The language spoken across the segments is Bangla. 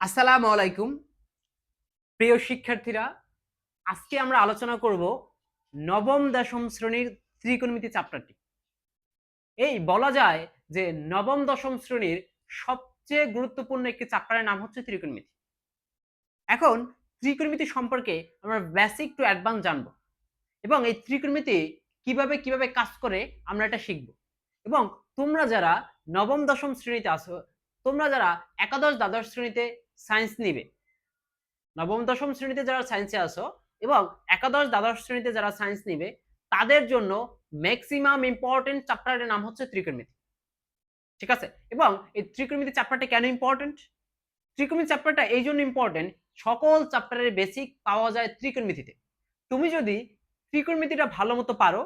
আসসালামু আলাইকুম প্রিয় শিক্ষার্থীরা। আজকে আমরা আলোচনা করব নবম দশম শ্রেণীর ত্রিকোণমিতি চ্যাপ্টারটি। এই বলা যায় যে নবম দশম শ্রেণীর সবচেয়ে গুরুত্বপূর্ণ একটি চ্যাপ্টারের নাম হচ্ছে ত্রিকোণমিতি। এখন ত্রিকোণমিতি সম্পর্কে আমরা বেসিক টু অ্যাডভান্স জানব এবং এই ত্রিকোণমিতি কিভাবে কিভাবে কাজ করে আমরা এটা শিখব। এবং তোমরা যারা নবম দশম শ্রেণীতে আছো, তোমরা যারা একাদশ দ্বাদশ শ্রেণীতে সায়েন্স নিবে, নবম দশম শ্রেণীতে যারা সায়েন্সে আসো এবং একাদশ দ্বাদশ শ্রেণীতে যারা সায়েন্স নিবে, তাদের জন্য ম্যাক্সিমাম ইম্পর্টেন্ট চ্যাপ্টারের নাম হচ্ছে ত্রিকোণমিতি। ঠিক আছে? এবং এই ত্রিকোণমিতি চ্যাপ্টারটা কেন ইম্পর্টেন্ট? ত্রিকোণমিতি চ্যাপ্টারটা এই জন্য ইম্পর্টেন্ট, সকল চ্যাপ্টারের বেসিক পাওয়া যায় ত্রিকোণমিতিতে। তুমি যদি ত্রিকোণমিতিটা ভালো মতো পারো,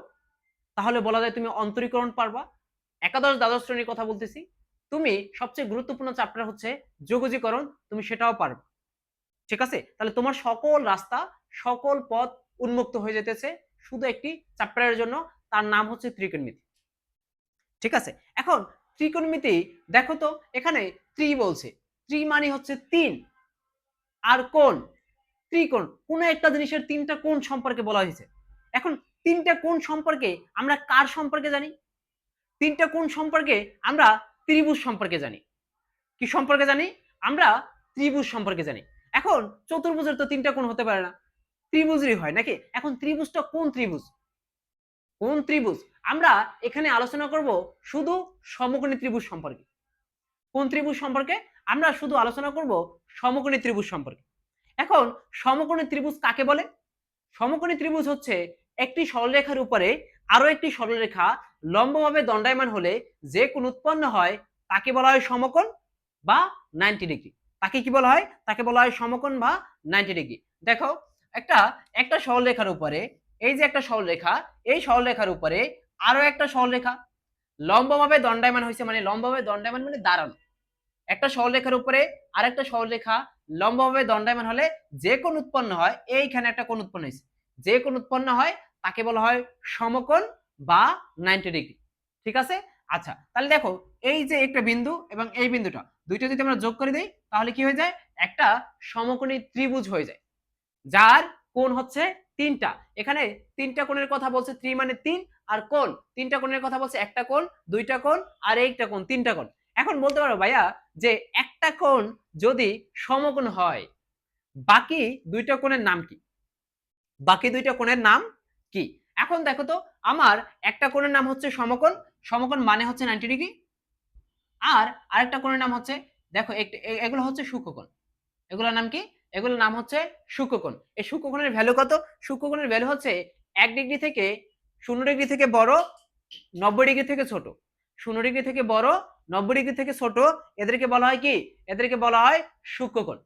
তাহলে বলা যায় তুমি অন্তরীকরণ পারবা। একাদশ দ্বাদশ শ্রেণীর কথা বলতেছি। তুমি সবচেয়ে গুরুত্বপূর্ণ চ্যাপ্টার হচ্ছে যোগজীকরণ, তুমি সেটাও পারবে। ঠিক আছে? তাহলে তোমার সকল রাস্তা, সকল পথ উন্মুক্ত হয়ে যেতেছে শুধু একটি চ্যাপ্টারের জন্য, তার নাম হচ্ছে ত্রিকোণমিতি। ঠিক আছে? এখন ত্রিকোণমিতি দেখো তো, এখানে ত্রি বলছে, ত্রি মানে হচ্ছে তিন, আর কোণ ত্রিকোণ, কোন একটা জিনিসের তিনটা কোণ সম্পর্কে বলা হয়েছে। এখন তিনটা কোণ সম্পর্কে আমরা কার সম্পর্কে জানি? তিনটা কোণ সম্পর্কে আমরা ত্রিভুজ সম্পর্কে জানি। কি সম্পর্কে জানি? আমরা ত্রিভুজ সম্পর্কে জানি। এখন চতুর্ভুজের তো তিনটা কোণ হতে পারে না, ত্রিভুজেরই হয় নাকি? এখন ত্রিভুজটা কোন ত্রিভুজ? কোন ত্রিভুজ? আমরা এখানে আলোচনা করব শুধু সমকোণী ত্রিভুজ সম্পর্কে। কোন ত্রিভুজ সম্পর্কে? আমরা শুধু আলোচনা করব সমকোণী ত্রিভুজ সম্পর্কে। এখন সমকোণী ত্রিভুজ কাকে বলে? সমকোণী ত্রিভুজ হচ্ছে একটি সরলরেখার উপরে আরো একটি সরলরেখা লম্বভাবে দণ্ডায়মান হলে যে কোণ উৎপন্ন হয় তাকে বলা হয় সমকোণ বা 90 ডিগ্রি। তাকে কি বলা হয়? তাকে বলা হয় সমকোণ বা 90 ডিগ্রি। দেখো, একটা একটা সরলরেখার উপরে, এই যে একটা সরলরেখা, এই সরলরেখার উপরে আরো একটা সরলরেখা লম্বভাবে দণ্ডায়মান হয়েছে, মানে লম্বভাবে দণ্ডায়মান মানে দাঁড়ানো। একটা সরলরেখার উপরে আরেকটা সরলরেখা লম্বভাবে দণ্ডায়মান হলে যে কোণ উৎপন্ন হয়, এইখানে একটা কোণ উৎপন্ন হয়েছে, যে কোণ উৎপন্ন হয় তাকে বলা হয় সমকোণ বা 90 ডিগ্রি। ঠিক আছে? আচ্ছা, তাহলে দেখো, এই যে একটা বিন্দু এবং এই বিন্দুটা, দুইটা যদি আমরা যোগ করে দিই তাহলে কি হয়ে যায়? একটা সমকোণী ত্রিভুজ হয়ে যায়, যার কোণ হচ্ছে তিনটা। এখানে তিনটা কোণের কথা বলছে, ত্রি মানে তিন, আর কোণ তিনটা কোণের কথা বলছে, একটা কোণ, দুইটা কোণ আর একটা কোণ, তিনটা কোণ। এখন বলতে পারো ভাইয়া যে একটা কোণ যদি সমকোণ হয়, বাকি দুইটা কোণের নাম কি? বাকি দুইটা কোণের নাম কি? এখন দেখো তো, আমার একটা কোণের নাম হচ্ছে সমকোণ, সমকোণ মানে হচ্ছে 90 ডিগ্রি। আর আরেকটা কোণের নাম হচ্ছে, দেখো এগুলো হচ্ছে সূক্ষ্মকোণ। এগুলোর নাম কি? এগুলোর নাম হচ্ছে সূক্ষ্মকোণ। এই সূক্ষ্মকোণের ভ্যালু কত? সূক্ষ্মকোণের ভ্যালু হচ্ছে 1 ডিগ্রি থেকে, 0 ডিগ্রি থেকে বড়, 90 ডিগ্রি থেকে ছোট। 0 ডিগ্রি থেকে বড়, 90 ডিগ্রি থেকে ছোট, এদেরকে বলা হয় কি? এদেরকে বলা হয় সূক্ষ্মকোণ।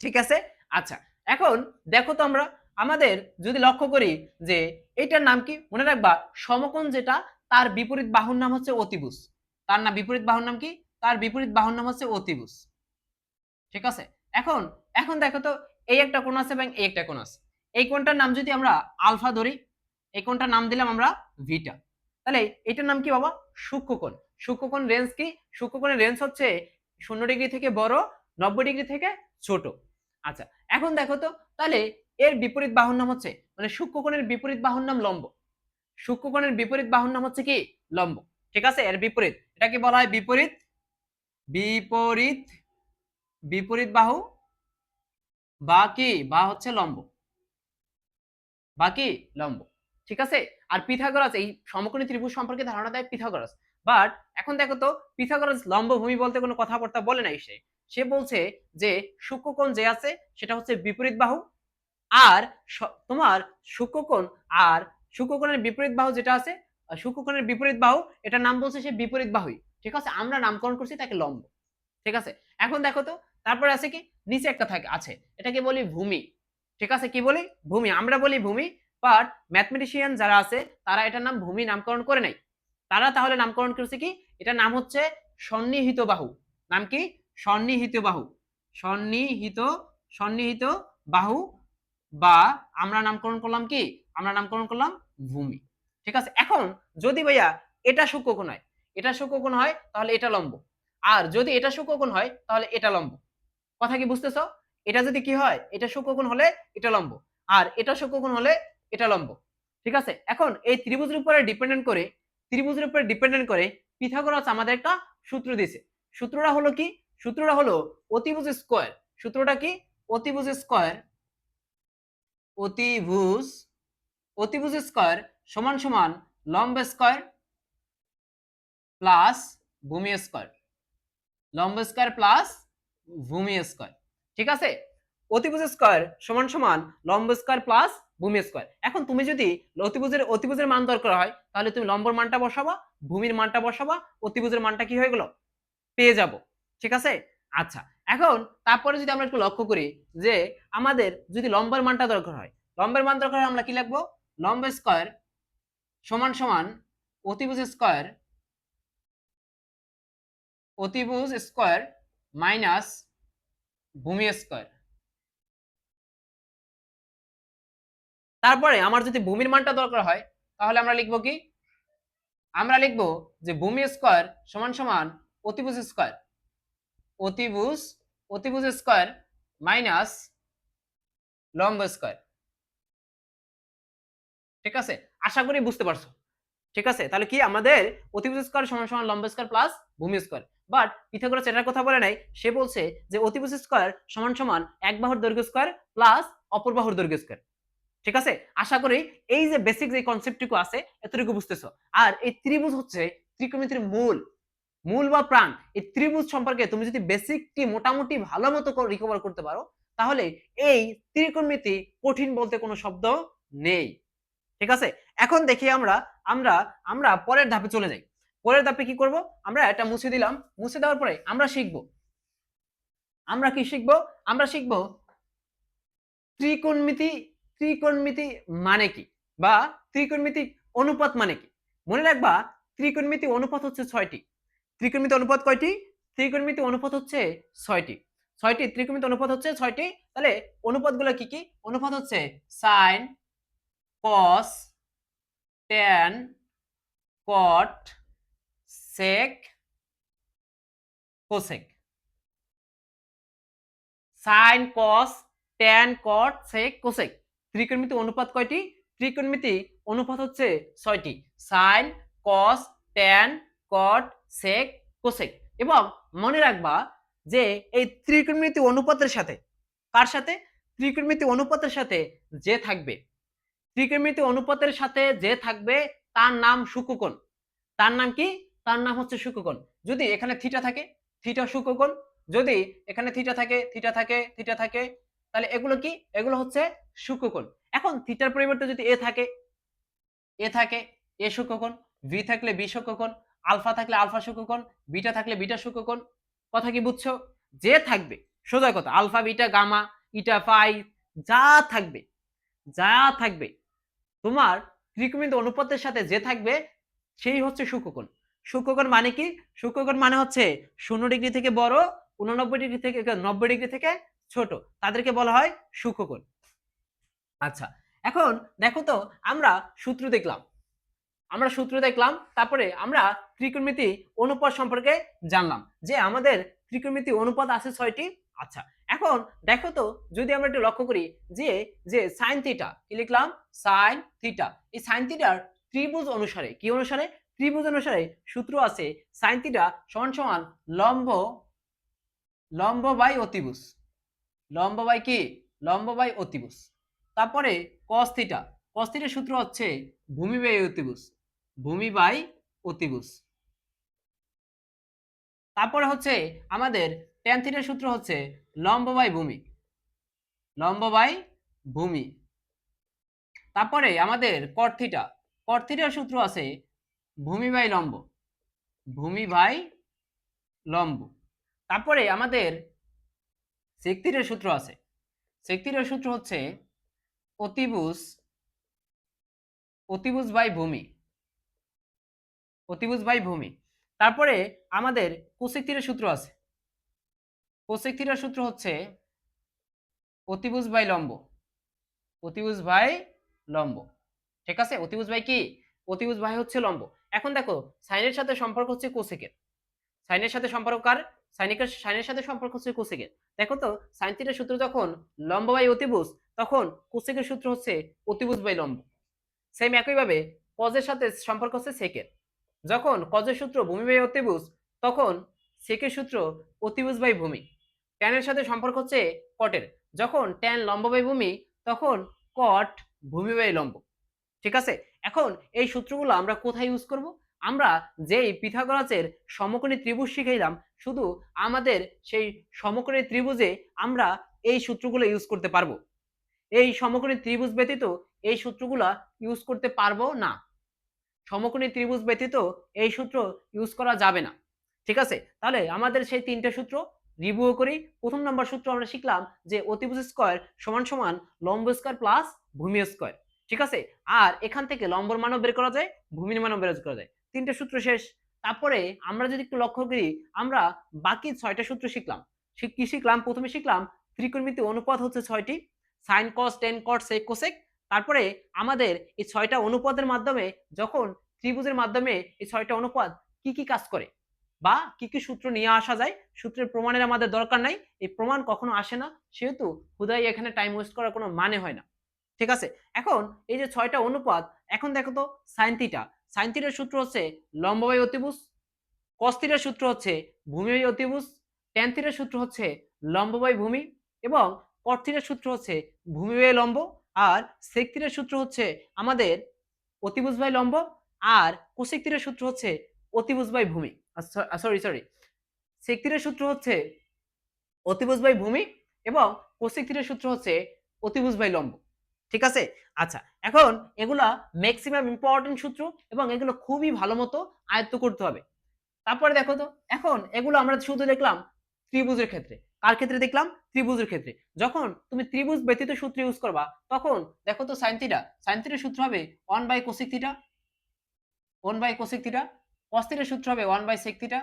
ঠিক আছে? আচ্ছা, এখন দেখো তো, আমরা আমাদের যদি লক্ষ্য করি যে এইটার নাম কি, মনে রাখবা সমকোণ যেটা, তার বিপরীত বাহুর নাম হচ্ছে অতিভুজ। তার নাম বিপরীত বাহুর নাম কি? তার বিপরীত বাহুর নাম হচ্ছে অতিভুজ। ঠিক আছে? এখন এখন দেখো তো, এই একটা কোণ আছে এবং এই একটা কোণ আছে। এই কোণটার নাম যদি আমরা আলফা ধরি, এই কোণটার নাম দিলাম আমরা ভিটা। তাহলে এটার নাম কি বাবা? সূক্ষ্মকোণ। সূক্ষ্মকোণ রেঞ্জ কি? সূক্ষ্মকোণের রেঞ্জ হচ্ছে 0 ডিগ্রি থেকে বড়, 90 ডিগ্রি থেকে ছোট। আচ্ছা, এখন দেখো তো, তাহলে এর বিপরীত বাহুর নাম হচ্ছে, মানে সূক্ষ্মকোণের বিপরীত বাহুর নাম লম্ব। সূক্ষ্মকোণের বিপরীত বাহুর নাম হচ্ছে কি? লম্ব। ঠিক আছে? এর বিপরীত, এটাকে বলা হয় বিপরীত, বিপরীত বিপরীত বাহু বা কি? বা হচ্ছে লম্ব, বা কি? লম্ব। ঠিক আছে? আর পিথাগোরাস এই সমকোণী ত্রিভুজ সম্পর্কে ধারণা দেয় পিথাগোরাস। বাট এখন দেখো তো, পিথাগোরাস লম্ব ভূমি বলতে কোনো কথাবার্তা বলে নাই। সে বলছে যে সূক্ষ্মকোণ যে আছে সেটা হচ্ছে বিপরীত বাহু, আর তোমার সূক্ষ্মকোণ, আর সূক্ষ্মকোণের বিপরীত বাহু যেটা আছে, সূক্ষ্মকোণের বিপরীত বাহু, এটার নাম বলছে সে বিপরীত বাহুই। ঠিক আছে? আমরা নামকরণ করছি তাকে লম্ব। ঠিক আছে? এখন দেখো তো, তারপরে আছে কি? নিচে একটা থাকে আছে, এটাকে বলি ভূমি। ঠিক আছে? কি বলি? ভূমি। আমরা বলি ভূমি, বাট ম্যাথমেটিশিয়ান যারা আছে তারা এটার নাম ভূমি নামকরণ করে নাই। তারা তাহলে নামকরণ করেছে কি? এটার নাম হচ্ছে সন্নিহিত বাহু। নাম কি? সন্নিহিত বাহু। সন্নিহিত, সন্নিহিত বাহু, বা আমরা নামকরণ করলাম কি? আমরা নামকরণ করলাম ভূমি। ঠিক আছে? এখন যদি ভাইয়া এটা সূক্ষ্মকোণ হয়, এটা সূক্ষ্মকোণ হয় তাহলে এটা লম্ব, আর যদি এটা সূক্ষ্মকোণ হয় তাহলে এটা লম্ব। কথা কি বুঝতেছো? এটা যদি কি হয়, এটা সূক্ষ্মকোণ হলে এটা লম্ব, আর এটা সূক্ষ্মকোণ হলে এটা লম্ব। ঠিক আছে, এখন এই ত্রিভুজের উপরে ডিপেন্ডেন্ট করে পিথাগোরাস আমাদের একটা সূত্র দিয়েছে। সূত্রটা হলো কি? সূত্রটা হলো অতিভুজ স্কয়ার। সূত্রটা কি? অতিভুজ স্কয়ার, অতিভুজ অতিভুজ স্কয়ার সমান সমান লম্ব স্কয়ার প্লাস ভূমি স্কয়ার, লম্ব স্কয়ার প্লাস ভূমি স্কয়ার। ঠিক আছে, অতিভুজ স্কয়ার সমান সমান লম্ব স্কয়ার প্লাস ভূমি স্কয়ার। এখন তুমি যদি অতিভুজের মান দরকার হয়, তাহলে তুমি লম্বর মানটা বসাবা, ভূমির মানটা বসাবা, অতিভুজের মানটা কি হয়ে গেল, পেয়ে যাব। ঠিক আছে, আচ্ছা, এখন তারপরে যদি আমরা একটু লক্ষ্য করি যে আমাদের যদি লম্বের মানটা দরকার হয়, লম্বের মান দরকার হয়, আমরা কি লিখবো? লম্ব স্কয়ার সমান সমান অতিভুজ স্কয়ার, অতিভুজ স্কয়ার মাইনাস ভূমি স্কয়ার। তারপরে আমার যদি ভূমির মানটা দরকার হয়, তাহলে আমরা লিখবো কি? আমরা লিখবো যে ভূমি স্কয়ার সমান সমান অতিভুজ স্কয়ার, অতিভুজ অতিভুজ স্কয়ার মাইনাস লম্ব স্কয়ার। ঠিক আছে, আশা করি বুঝতে পারছো। ঠিক আছে, তাহলে কি আমাদের অতিভুজ স্কয়ার সমান সমান লম্ব স্কয়ার প্লাস ভূমি স্কয়ার। বাট পিথাগোরাস এটার কথা বলে নাই, সে বলছে যে অতিভুজ স্কয়ার সমান সমান এক বাহুর দৈর্ঘ্য স্কয়ার প্লাস অপর বাহুর দৈর্ঘ্য স্কয়ার। ঠিক আছে, আশা করি এই যে বেসিক যে কনসেপ্টটুকু আছে এতটুকু বুঝতেছো। আর এই ত্রিভুজ হচ্ছে ত্রিকোণমিতির মূল, মূল বা প্রাণ। এই ত্রিভুজ সম্পর্কে তুমি যদি বেসিকটি মোটামুটি ভালো মতো রিকভার করতে পারো, তাহলে এই ত্রিকোণমিতি কঠিন বলতে কোনো শব্দ নেই। ঠিক আছে, এখন দেখি আমরা আমরা আমরা পরের ধাপে চলে যাই। পরের ধাপে কি করব? আমরা এটা মুছে দিলাম, মুছে দেওয়ার পরে আমরা শিখব, আমরা কি শিখব? আমরা শিখব ত্রিকোণমিতি, ত্রিকোণমিতি মানে কি, বা ত্রিকোণমিতিক অনুপাত মানে কি। মনে রাখবা, ত্রিকোণমিতি অনুপাত হচ্ছে 6টি। ত্রিকোণমিতি অনুপাত কয়টি? ত্রিকোণমিতি অনুপাত হচ্ছে 6টি। 6টি ত্রিকোণমিতি অনুপাত হচ্ছে 6টি। তাহলে অনুপাতগুলো কি কি? অনুপাত হচ্ছে sin, cos, tan, cot, sec, cosec। sin, cos, tan, cot, sec, cosec। ত্রিকোণমিতি অনুপাত কয়টি? ত্রিকোণমিতি অনুপাত হচ্ছে 6টি। sin, cos, tan, cot, sec, cosec। এবং মনে রাখবা যে এই ত্রিকোণমিতি অনুপাতের সাথে, কার সাথে? ত্রিকোণমিতি অনুপাতের সাথে যে থাকবে, ত্রিকোণমিতি অনুপাতের সাথে যে থাকবে তার নাম সূক্ষ্মকোণ। তার নাম কি? তার নাম হচ্ছে সূক্ষ্মকোণ। যদি এখানে থিটা থাকে, থিটা সূক্ষ্মকোণ। যদি এখানে থিটা থাকে, থিটা থাকে, থিটা থাকে, তাহলে এগুলো কি? এগুলো হচ্ছে সূক্ষ্মকোণ। এখন থিটার পরিবর্তে যদি এ থাকে, এ থাকে, এ সূক্ষ্মকোণ। ভি থাকলে বি সূক্ষ্মকোণ, আলফা থাকলে আলফা সূক্ষ্মকোণ, বিটা থাকলে বিটা সূক্ষ্মকোণ। কথা কি বুঝছো? যে থাকবে, সোজা কথা, আলফা বিটা গামা ইটা পাই, যা থাকবে, যা থাকবে তোমার ত্রিকোণমিতি অনুপাতের সাথে যে থাকবে সেই হচ্ছে সূক্ষ্মকোণ। সূক্ষ্মকোণ মানে কি? সূক্ষ্মকোণ মানে হচ্ছে 0 ডিগ্রি থেকে বড়, 89 ডিগ্রি থেকে 90 ডিগ্রি থেকে ছোট, তাদেরকে বলা হয় সূক্ষ্মকোণ। আচ্ছা, এখন দেখো তো, আমরা সূত্র দেখলাম, আমরা সূত্র দেখলাম, তারপরে আমরা ত্রিকোণমিতি অনুপাত সম্পর্কে জানলাম যে আমাদের ত্রিকোণমিতি অনুপাত আছে 6টি। আচ্ছা, এখন দেখো তো, যদি আমরা একটু লক্ষ্য করি যে যে সাইন থিটা, কি লিখলাম? Sine theta. এই সাইন থিটার ত্রিভুজ অনুসারে, কি অনুসারে? ত্রিভুজ অনুসারে সূত্র আছে সাইন থিটা সমান সমান লম্ব, লম্ব বাই অতিভুজ, লম্ব বাই কি? লম্ব বাই অতিভুজ। তারপরে cos থিটা, cos থিটার সূত্র হচ্ছে ভূমি বাই অতিভুজ, ভূমি বাই অতিভুজ। তারপরে হচ্ছে আমাদের tan থিটার সূত্র হচ্ছে লম্ব বাই ভূমি, লম্ব বাই ভূমি। তারপরে আমাদের cot থিটা, cot থিটার সূত্র আছে ভূমি বাই লম্ব, ভূমি বাই লম্ব। তারপরে আমাদের sec থিটার সূত্র আছে, sec থিটার সূত্র হচ্ছে অতিভুজ, অতিভুজ বাই ভূমি, অতিভুজ বাই ভূমি। তারপরে আমাদের কোসেক থিটার সূত্র আছে, কোসেক থিটার সূত্র হচ্ছে অতিভুজ বাই লম্ব, অতিভুজ বাই লম্ব। ঠিক আছে, অতিভুজ বাই কি? অতিভুজ বাই হচ্ছে লম্ব। এখন দেখো, সাইনের সাথে সম্পর্ক হচ্ছে কোসেকের, সাইনের সাথে সম্পর্ক কার? সাইনের সাথে সম্পর্ক হচ্ছে কোসেকের। দেখো তো সাইন থিটার সূত্র যখন লম্ব বাই অতিভুজ, তখন কোসেকের সূত্র হচ্ছে অতিভুজ বাই লম্ব। সেম একইভাবে কজের সাথে সম্পর্ক হচ্ছে সেকের। যখন কজের সূত্র ভূমি বাই অতিভুজ, তখন সেকের সূত্র অতিভুজ বাই ভূমি। ট্যানের সাথে সম্পর্ক হচ্ছে কটের। যখন ট্যান লম্ব বাই ভূমি, তখন কট ভূমি বাই লম্ব। ঠিক আছে, এখন এই সূত্রগুলো আমরা কোথায় ইউজ করব? আমরা যেই পিথাগোরাসের সমকোণী ত্রিভুজ শিখাইলাম, শুধু আমাদের সেই সমকোণী ত্রিভুজে আমরা এই সূত্রগুলো ইউজ করতে পারবো। এই সমকোণী ত্রিভুজ ব্যতীত এই সূত্রগুলো ইউজ করতে পারবো না। সমকোণী ত্রিভুজ ব্যতীত এই সূত্র ইউজ করা যাবে না। ঠিক আছে, তাহলে আমাদের সেই তিনটে সূত্র রিভিউ করি। প্রথম নম্বর সূত্র আমরা শিখলাম যে অতিভুজ স্কয়ার সমান সমান লম্ব স্কয়ার প্লাস ভূমি স্কয়ার। ঠিক আছে, আর এখান থেকে লম্বর মানও বের করা যায়, ভূমির মানও বের করা যায়। তিনটে সূত্র শেষ। তারপরে আমরা যদি একটু লক্ষ্য করি, আমরা বাকি 6টা সূত্র শিখলাম। কি শিখলাম? প্রথমে শিখলাম ত্রিকোণমিতি অনুপাত হচ্ছে 6টি, sine cos tan cot sec cosec. তারপরে আমাদের এই 6টা অনুপাতের মাধ্যমে, যখন ত্রিভুজের মাধ্যমে এই 6টা অনুপাত কি কি কাজ করে বা কি কি সূত্র নিয়ে আসা যায়, সূত্রের প্রমাণের আমাদের দরকার নাই, এই প্রমাণ কখনো আসে না, সেহেতু হুদাই এখানে টাইম ওয়েস্ট করার কোনো মানে হয় না। ঠিক আছে, এখন এই যে 6টা অনুপাত, এখন দেখো তো সাইন থিটা, সাইন থিটার সূত্র হচ্ছে লম্ব বাই অতিভুজ, কস থিটার সূত্র হচ্ছে ভূমি বাই অতিভুজ, ট্যান থিটার সূত্র হচ্ছে লম্ব বাই ভূমি, এবং কট থিটার সূত্র হচ্ছে ভূমি বাই লম্ব, আর সেক থিটার সূত্র হচ্ছে আমাদের অতিভুজ বাই লম্ব, আর কোসেক থিটার সূত্র হচ্ছে অতিভুজ বাই ভূমি। সরি সেক থিটার সূত্র হচ্ছে অতিভুজ বাই ভূমি, এবং কোসেক থিটার সূত্র হচ্ছে অতিভুজ বাই লম্ব। ঠিক আছে, আচ্ছা, এখন এগুলা ম্যাক্সিমাম ইম্পর্টেন্ট সূত্র, এবং এগুলো খুবই ভালো মতো আয়ত্ত করতে হবে। তারপরে দেখো তো, এখন এগুলো আমরা শুধু দেখলাম ত্রিভুজের ক্ষেত্রে। কার ক্ষেত্রে দেখলাম? ত্রিভুজের ক্ষেত্রে। যখন তুমি ত্রিভুজ ব্যতীত সূত্র ইউজ করবা, তখন দেখো তো সাইন থিটা, সাইন থিটার সূত্র হবে 1 by cosec theta, 1 by cosec theta. Cos থিটার সূত্র হবে 1 বাই সেক থিটা।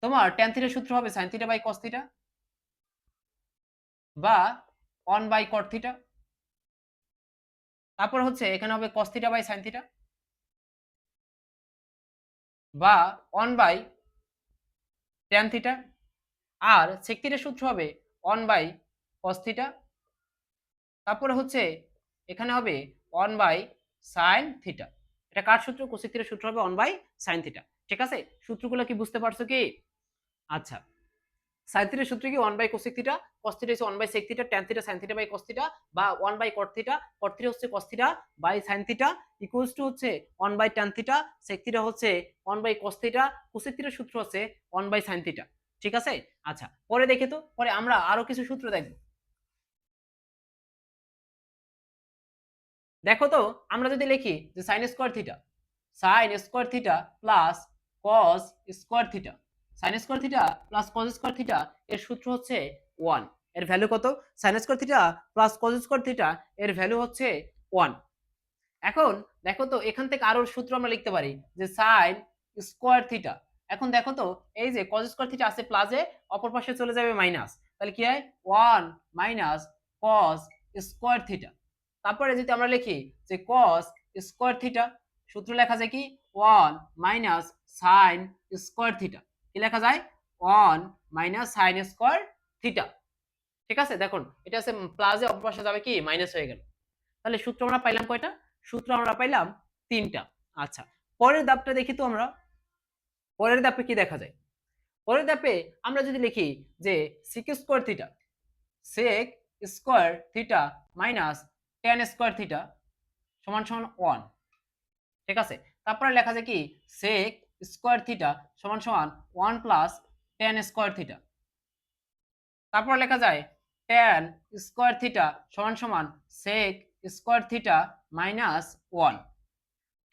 তোমার ট্যান থিটার সূত্র হবে sine theta by cos theta, বা 1 বাই কট থিটা। তারপর হচ্ছে এখানে হবে cos theta by sine theta, বা 1 বাই ট্যান থিটা। আর সেক থিটার সূত্র হবে 1 বাই কস থিটা। তারপরে হচ্ছে এখানে হবে 1 বাই সাইন থিটা। এটা কার সূত্র? কোসেক থিটার সূত্র হবে 1 বাই সাইন থিটা। ঠিক আছে, সূত্রগুলো কি বুঝতে পারছো কি? আচ্ছা, সাইন থিটার সূত্র কি 1 by cosec theta, cos theta হচ্ছে 1 by sec theta, tan theta sine theta by cos theta, বা 1 by cot theta, cot theta হচ্ছে cos theta by sine theta, equals to হচ্ছে 1 by tan theta, sec theta হচ্ছে 1 বাই কস থিটা, কোসেক থিটার সূত্র হচ্ছে 1 বাই সাইন থিটা। ঠিক আছে, আচ্ছা, পরে দেখে তো, পরে আমরা আরো কিছু সূত্র দেখব। দেখো তো, আমরা যদি লিখি যে sine square theta, sine square theta plus cos square theta, sine square theta plus cos square theta, এর সূত্র হচ্ছে 1। এর ভ্যালু কত? Sine square theta plus cos square theta, এর ভ্যালু হচ্ছে 1। এখন দেখো তো, এখান থেকে আরো সূত্র আমরা লিখতে পারি যে সাইন স্কয়ার থিটা। এখন দেখো তো, এই যে কস স্কয়ার থিটা আছে প্লাসে, অপর পাশে চলে যাবে মাইনাস, তাহলে কি হয়? 1 মাইনাস কস স্কয়ার থিটা। তারপরে যদি আমরা লিখি যে কস স্কয়ার থিটা, সূত্র লেখা যায় কি? 1 মাইনাস সাইন স্কয়ার থিটা। কি লেখা যায়? 1 মাইনাস সাইন স্কয়ার থিটা। ঠিক আছে, দেখুন এটা আছে প্লাসে, অপর পাশে যাবে কি? মাইনাস হয়ে গেল। তাহলে সূত্র আমরা পাইলাম কয়টা? সূত্র আমরা পাইলাম 3টা। আচ্ছা, পরের ধাপটা দেখি তো আমরা। পরের ধাপে কি দেখা যায়? পরের ধাপে আমরা যদি লিখি যে sec square theta, sec square theta minus tan square theta সমান সমান 1। ঠিক আছে, তারপরে লেখা যায় কি? sec স্কয়ার থিটা সমান সমান 1 প্লাস tan স্কয়ার থিটা। তারপর লেখা যায় tan স্কয়ার থিটা সমান সমান sec স্কয়ার থিটা মাইনাস 1।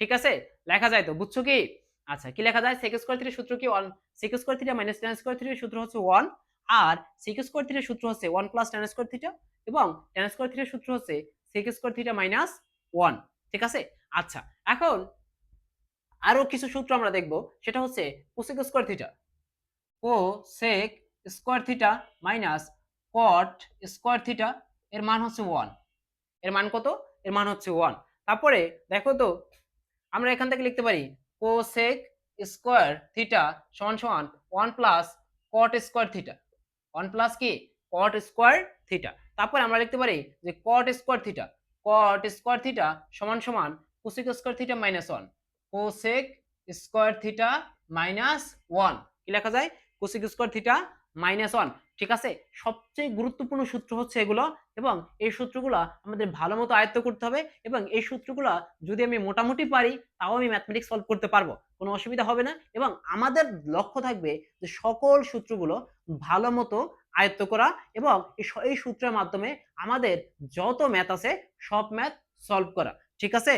ঠিক আছে, লেখা যায় তো? বুঝছো কি? আচ্ছা, কি লেখা যায়? sec স্কয়ার থিটার সূত্র কি? 1 sec square theta minus tan square থিটার সূত্র হচ্ছে 1, আর sec স্কয়ার থিটার সূত্র হচ্ছে 1 প্লাস tan স্কয়ার থিটা, এবং tan স্কয়ার থিটার সূত্র হচ্ছে sec স্কয়ার থিটা মাইনাস 1। ঠিক আছে, আচ্ছা, এখন আরো কিছু সূত্র আমরা দেখব, সেটা হচ্ছে cosec square theta, cosec square theta minus cot square theta, এর মান হচ্ছে 1। এর মান কত? এর মান হচ্ছে 1। তারপরে দেখো তো, আমরা এখান থেকে লিখতে পারি cosec স্কয়ার থিটা সমান সমান 1 plus cot square theta, 1 plus কি কট স্কোয়ার থিটা। তারপর আমরা লিখতে পারি যে কট স্কোয়ার থিটা সমান সমান cosec square theta minus 1, cosec square theta minus 1 কি লেখা যায়, কোসেক স্কোয়ার থিটা মাইনাস 1। ঠিক আছে, সবচেয়ে গুরুত্বপূর্ণ সূত্র হচ্ছে এগুলো, এবং এই সূত্রগুলো আমাদের ভালো মতো আয়ত্ত করতে হবে, এবং এই সূত্রগুলো যদি আমি মোটামুটি পারি তাও আমি ম্যাথমেটিক্স সলভ করতে পারবো, কোনো অসুবিধা হবে না। এবং আমাদের লক্ষ্য থাকবে যে সকল সূত্রগুলো ভালো মতো আয়ত্ত করা, এবং এই সূত্রের মাধ্যমে আমাদের যত ম্যাথ আছে সব ম্যাথ সলভ করা। ঠিক আছে,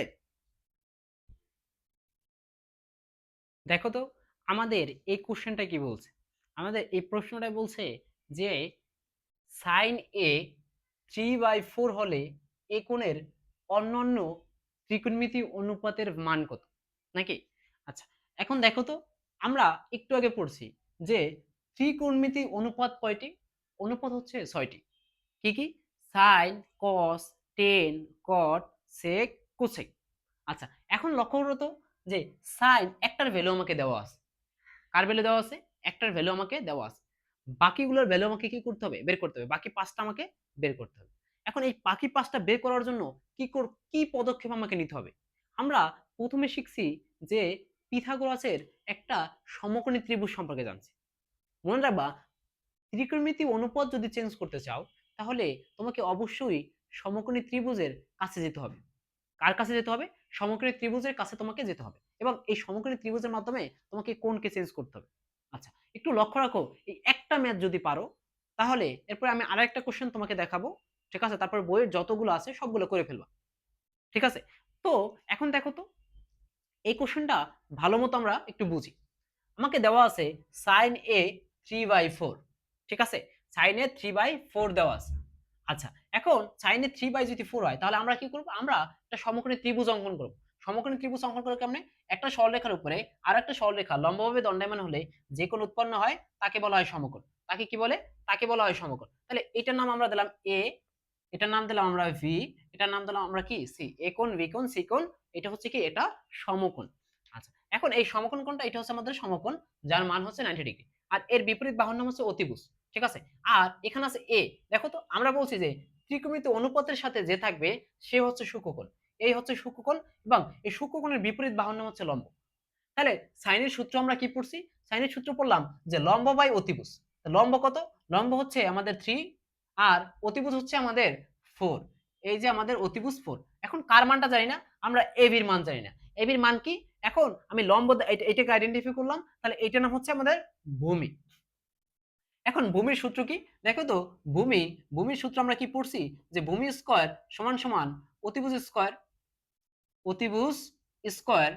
দেখো তো আমাদের এই কোশ্চেনটা কি বলছে। আমাদের এই প্রশ্নটা বলছে যে সাইন এ 3/4 হলে এ কোণের অন্যান্য ত্রিকোণমিতি অনুপাতের মান কত, নাকি? আচ্ছা, এখন দেখো তো আমরা একটু আগে পড়ছি যে ত্রিকোণমিতি অনুপাত কয়টি? অনুপাত হচ্ছে 6টি। কি কি? Sign, cos, tan, cot, sec, cosec. আচ্ছা, এখন লক্ষ্য করো তো যে সাইন একটার ভ্যালু আমাকে দেওয়া আছে। কার ভ্যালু দেওয়া আছে? একটার ভ্যালু আমাকে দেওয়া আছে। বাকিগুলোর ভ্যালু আমাকে কি করতে হবে? বের করতে হবে। বাকি 5টা আমাকে বের করতে হবে। এখন এই বাকি 5টা বের করার জন্য কি পদক্ষেপ আমাকে নিতে হবে? আমরা প্রথমে শিখছি যে পিথাগোরাসের একটা সমকোণী ত্রিভুজ সম্পর্কে জানছি। মনে রাখবা, ত্রিকোণমিতি অনুপাত যদি চেঞ্জ করতে চাও তাহলে তোমাকে অবশ্যই সমকোণী ত্রিভুজের কাছে যেতে হবে। কার কাছে যেতে হবে? সমকোণী ত্রিভুজের কাছে তোমাকে যেতে হবে, এবং এই সমকোণী ত্রিভুজের মাধ্যমে তোমাকে কোণকে চেঞ্জ করতে হবে। আচ্ছা, একটু লক্ষ্য রাখো, এই একটা ম্যাথ যদি পারো তাহলে এরপরে আমি আরেকটা কোশ্চেন তোমাকে দেখাবো। ঠিক আছে, তারপর বইয়ের যতগুলো আছে সবগুলো করে ফেলবা। ঠিক আছে, তো এখন দেখো তো এই কোশ্চেনটা ভালো মতো আমরা একটু বুঝি। আমাকে দেওয়া আছে সাইন এ 3/4। ঠিক আছে, সাইন এ 3/4 দেওয়া আছে। আচ্ছা, এখন সাইন এ 3/4 হয় তাহলে আমরা কি করব? আমরা একটা সমকোণী ত্রিভুজ অঙ্কন করব। সমকোণী ত্রিভুজ অঙ্কন করে কেমনে? একটা সরলরেখার উপরে আর একটা সরলরেখা লম্বভাবে দণ্ডায়মান হলে যে কোণ উৎপন্ন হয় তাকে বলা হয় সমকোণ। তাকে কি বলে? তাকে বলা হয় সমকোণ। তাহলে এটার নাম আমরা দিলাম এ, এটার নাম দিলাম আমরা ভি, এটার নাম দিলাম আমরা কি সি। এ কোণ, বি কোণ, সি কোণ, এটা হচ্ছে কি? এটা সমকোণ। আচ্ছা, এখন এই সমকোণ কোণটা এটা হচ্ছে আমাদের সমকোণ, যার মান হচ্ছে 90 ডিগ্রি। আর এর বিপরীত বাহুর নাম হচ্ছে অতিভুজ। ঠিক আছে, আর এখানে আছে এ। দেখো তো আমরা বলছি যে ত্রিকোণমিতি অনুপাতের সাথে যে থাকবে সে হচ্ছে সূক্ষ্মকোণ। এই হচ্ছে সূক্ষ্মকোণ, এবং এই সূক্ষ্মকোণের বিপরীত বাহুর নাম হচ্ছে লম্ব। তাহলে সাইনের সূত্র আমরা কি পড়ছি? সাইনের সূত্র পড়লাম যে লম্ব বাই অতিভুজ। লম্ব কত? লম্ব হচ্ছে আমাদের 3, আর অতিভুজ হচ্ছে আমাদের 4। এই যে আমাদের অতিভুজ 4। এখন কার মানটা জানি না, আমরা এবির মান জানি না। এবির মান কি? এখন আমি লম্ব এটাকে আইডেন্টিফাই করলাম, তাহলে এটার নাম হচ্ছে আমাদের ভূমি। এখন ভূমির সূত্র কি? দেখো তো ভূমির সূত্র আমরা কি পড়ছি যে ভূমি স্কয়ার সমান সমান অতিভুজ স্কয়ার, অতিভুজ স্কয়ার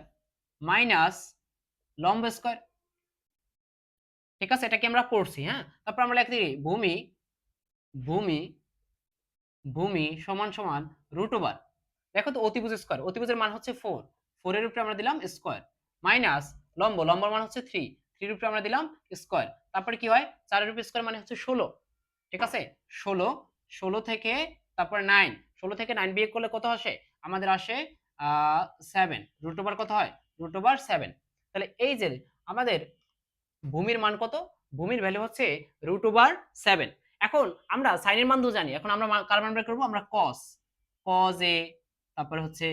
মাইনাস লম্ব স্কয়ার। ঠিক আছে, এটা কি আমরা পড়ছি? হ্যাঁ, তারপর আমরা লিখতে ভূমি ভূমি ভূমি সমান সমান রুট ওভার। দেখো তো অতিভুজ স্কয়ার, অতিভুজের মান হচ্ছে 4, 4 এর উপরে আমরা দিলাম স্কয়ার, মাইনাস লম্বর মান হচ্ছে 3, 3 এর উপরে আমরা দিলাম স্কয়ার। তারপরে কি হয়? 4 এর উপরে স্কয়ার মানে হচ্ছে 16। ঠিক আছে, 16, 16 থেকে তারপর 9, 16 থেকে 9 বিয়োগ করলে কত আসে? আমাদের আসে 7। রুট ওভার কত হয়? Root over 7। তাহলে এই যে আমাদের ভূমির মান কত? ভূমির ভ্যালু হচ্ছে √7। এখন আমরা সাইনের মান তো জানি, এখন আমরা কার মান বের করব? আমরা cos a, তারপরে হচ্ছে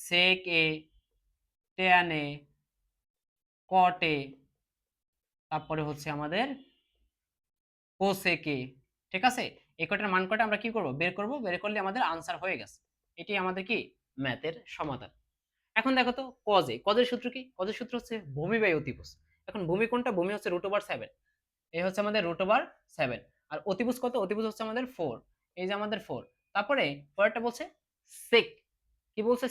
sec a, tan a, cot a, তারপরে হচ্ছে আমাদের cosec a। ঠিক আছে, এই কটার মান কটা আমরা কি করব? বের করব। বের করলে আমাদের আনসার হয়ে গেছে। এটি আমাদের কি ম্যাথের সমাধান। এখন দেখো তো cos এর সূত্র কি? cos এর সূত্র হচ্ছে ভূমি বাই অতিভুজ। এখন ভূমি কোনটা? ভূমি হচ্ছে √7। এই হচ্ছে আমাদের √7। আর অতিভুজ কত? অতিভুজ হচ্ছে আমাদের 4। এই যে আমাদের 4। তারপরে পরেরটা বলছে sec। কি বলছে?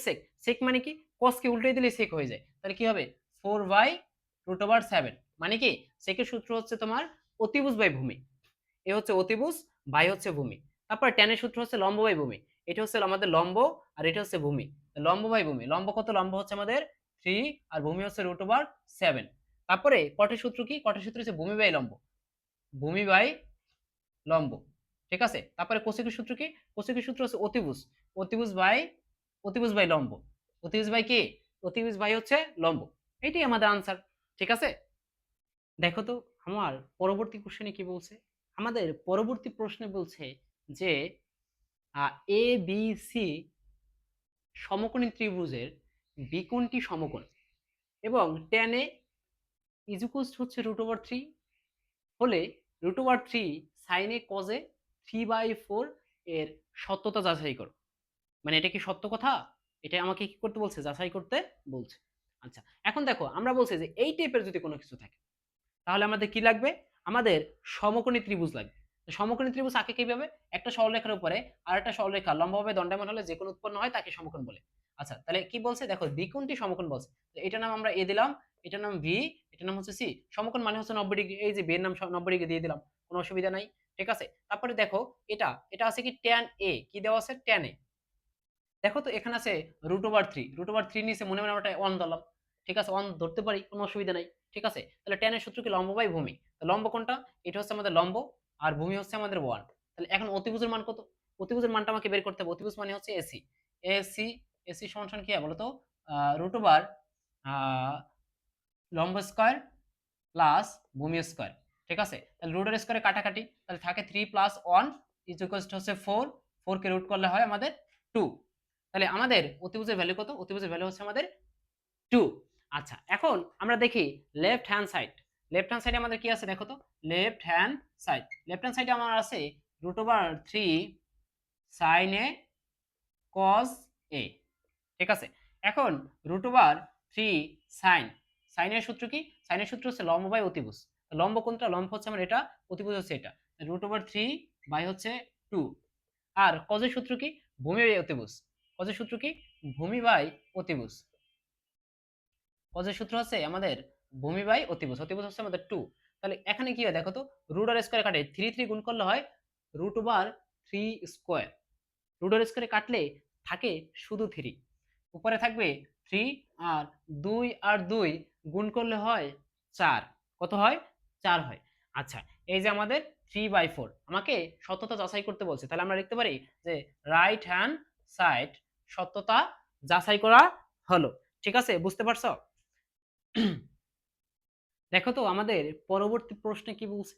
sec মানে কি? cos কে উল্টে দিলে sec হয়ে যায়। তাহলে কি হবে? 4/√7। মানে কি? sec এর সূত্র হচ্ছে তোমার অতিভুজ বাই ভূমি। এ হচ্ছে অতিভুজ, বাই হচ্ছে ভূমি। তারপর tan এর সূত্র হচ্ছে লম্ব বাই ভূমি। এটা হচ্ছে আমাদের লম্ব, আর এটা হচ্ছে ভূমি। লম্ব বাই ভূমি। লম্ব কত? লম্ব হচ্ছে আমাদের 3, আর ভূমি হচ্ছে √7। তারপরে কটের সূত্র কি? কটের সূত্র হচ্ছে ভূমি বাই লম্ব, ভূমি বাই লম্ব। ঠিক আছে, তারপরে কোসেকের সূত্র কি? কোসেকের সূত্র হচ্ছে অতিভুজ, অতিভুজ বাই লম্ব। অতিভুজ বাই কি? অতিভুজ বাই হচ্ছে লম্ব। এটাই আমাদের আনসার। ঠিক আছে, দেখো তো আমার পরবর্তী কোশ্চেনে কি বলছে? আমাদের পরবর্তী প্রশ্নে বলছে যে এ বি সি সমকোণী ত্রিভুজের বিকোণটি সমকোণ এবং tan a is equals to হচ্ছে √3 হলে √3 sin a cos a 3/4 এর সত্যতা যাচাই করো। মানে এটা কি সত্য কথা? এটা আমাকে কি করতে বলছে? যাচাই করতে বলছে। আচ্ছা, এখন দেখো আমরা বলছি যে এই টাইপের যদি কোনো কিছু থাকে তাহলে আমাদের কি লাগবে? আমাদের সমকোণী ত্রিভুজ লাগবে। তো সমকোণী ত্রিভুজ আঁকে কিভাবে? একটা সরলরেখার উপরে আরেকটা সরলরেখা লম্বভাবে দণ্ডায়মান হলে যে কোন উৎপন্ন হয় তাকে সমকোণ বলে। আচ্ছা, তাহলে কি বলছে? দেখো দ্বিকোণটি সমকোণ বলছে। তো এটার নাম আমরা এ দিলাম, এটার নাম ভি, এটার নাম হচ্ছে সি। সমকোণ মানে হচ্ছে 90 ডিগ্রি। এই যে বি এর নাম 90 ডিগ্রি দিয়ে দিলাম। কোনো অসুবিধা নাই। ঠিক আছে? তারপরে দেখো এটা আছে কি tan a, কি দেওয়া আছে? tan a। দেখো তো এখানে আছে √3, √3 নিচে মনে মনে আমরা 1 ধরলাম। ঠিক আছে, 1 ধরতে পারি, কোনো অসুবিধা নাই। ঠিক আছে, তাহলে tan এর সূত্র কি? লম্ব বাই ভূমি। তো লম্ব কোনটা? এটা হচ্ছে আমাদের লম্ব আর ভূমি হচ্ছে আমাদের 1। তাহলে এখন অতিভুজের মান কত? অতিভুজের মানটা আমাকে বের করতে হবে। অতিভুজ মানে হচ্ছে এসি। এসি এসি সমান সমান কি হয় বলো তো? √ লম্ব স্কয়ার প্লাস ভূমি স্কয়ার। ঠিক আছে, তাহলে রুটের স্কয়ারে কাটাকাটি, তাহলে থাকে 3 + 1 ইজ ইকুয়ালস টু হচ্ছে 4। 4 কে রুট করলে হয় আমাদের 2। তাহলে আমাদের অতিভুজের ভ্যালু কত? অতিভুজের ভ্যালু হচ্ছে আমাদের 2। আচ্ছা, এখন আমরা দেখি left hand side. Left hand সাইডে আমাদের কি আছে দেখো তো? Left hand side, left hand সাইডে আমার আছে √3 sin a cos a। ঠিক আছে, এখন √3 sin, sin এর সূত্র কি? sin এর সূত্র হচ্ছে লম্ব বাই অতিভুজ। লম্ব কোনটা? লম্ব হচ্ছে আমার এটা, অতিভুজ হচ্ছে এটা। √3 বাই হচ্ছে 2। আর cos এর সূত্র কি? ভূমি বাই অতিভুজ। cos এর সূত্র কি? ভূমি বাই অতিভুজ। cos এর সূত্র হচ্ছে আমাদের ভূমি বাই অতিভুজ। অতিভুজ হচ্ছে আমাদের 2। তাহলে এখানে কি হয় দেখো তো? রুট আর স্কয়ার কাটে 3 3 গুণ করলে হয় √3 স্কয়ার। রুট আর স্কয়ারে কাটলে থাকে শুধু 3, উপরে থাকবে 3 আর 2 আর 2 গুণ করলে হয় 4। কত হয়? 4 হয়। আচ্ছা, এই যে আমাদের 3/4 আমাকে সত্যতা যাচাই করতে বলছে। তাহলে আমরা লিখতে পারি যে রাইট হ্যান্ড সাইড সত্যতা যাচাই করা হলো। ঠিক আছে, বুঝতে পারছো? দেখো তো আমাদের পরবর্তী প্রশ্নে কি বলছে?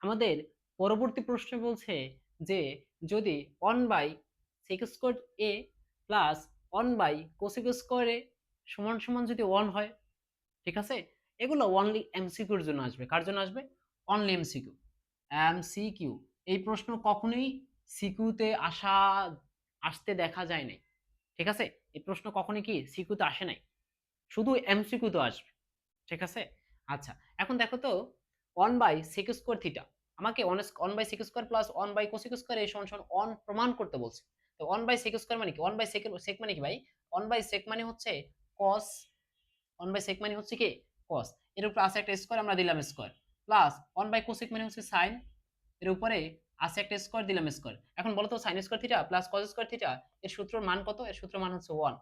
আমাদের পরবর্তী প্রশ্নে বলছে যে যদি 1/sec² a plus 1/cosec² a সমান সমান যদি 1 হয়, ঠিক আছে, এগুলো অনলি এমসিকিউর জন্য আসবে। কার জন্য আসবে? Only MCQ. এমসিকিউ এই প্রশ্ন কখনোই সিকিউতে আসতে দেখা যায় নাই। ঠিক আছে, এই প্রশ্ন কখনোই কি সিকিউতে আসে নাই, শুধু এমসিকিউতে আসবে। ঠিক আছে, আচ্ছা, এখন দেখো তো 1/sec² থিটা আমাকে 1/sec² প্লাস 1/cosec² এই সমান সমান 1 প্রমাণ করতে বলছে। তো 1/sec² মানে কি? 1/sec মানে কি ভাই? 1/sec মানে হচ্ছে cos, 1/sec মানে হচ্ছে কি? cos। এর উপর আছে একটা স্কয়ার, আমরা দিলাম স্কয়ার, প্লাস 1/cosec মানে হচ্ছে sin, এর উপরে আছে একটা স্কয়ার, দিলাম স্কয়ার। এখন বলো তো sin² theta plus cos² theta এর সূত্রের মান কত? এর সূত্রের মান হচ্ছে 1।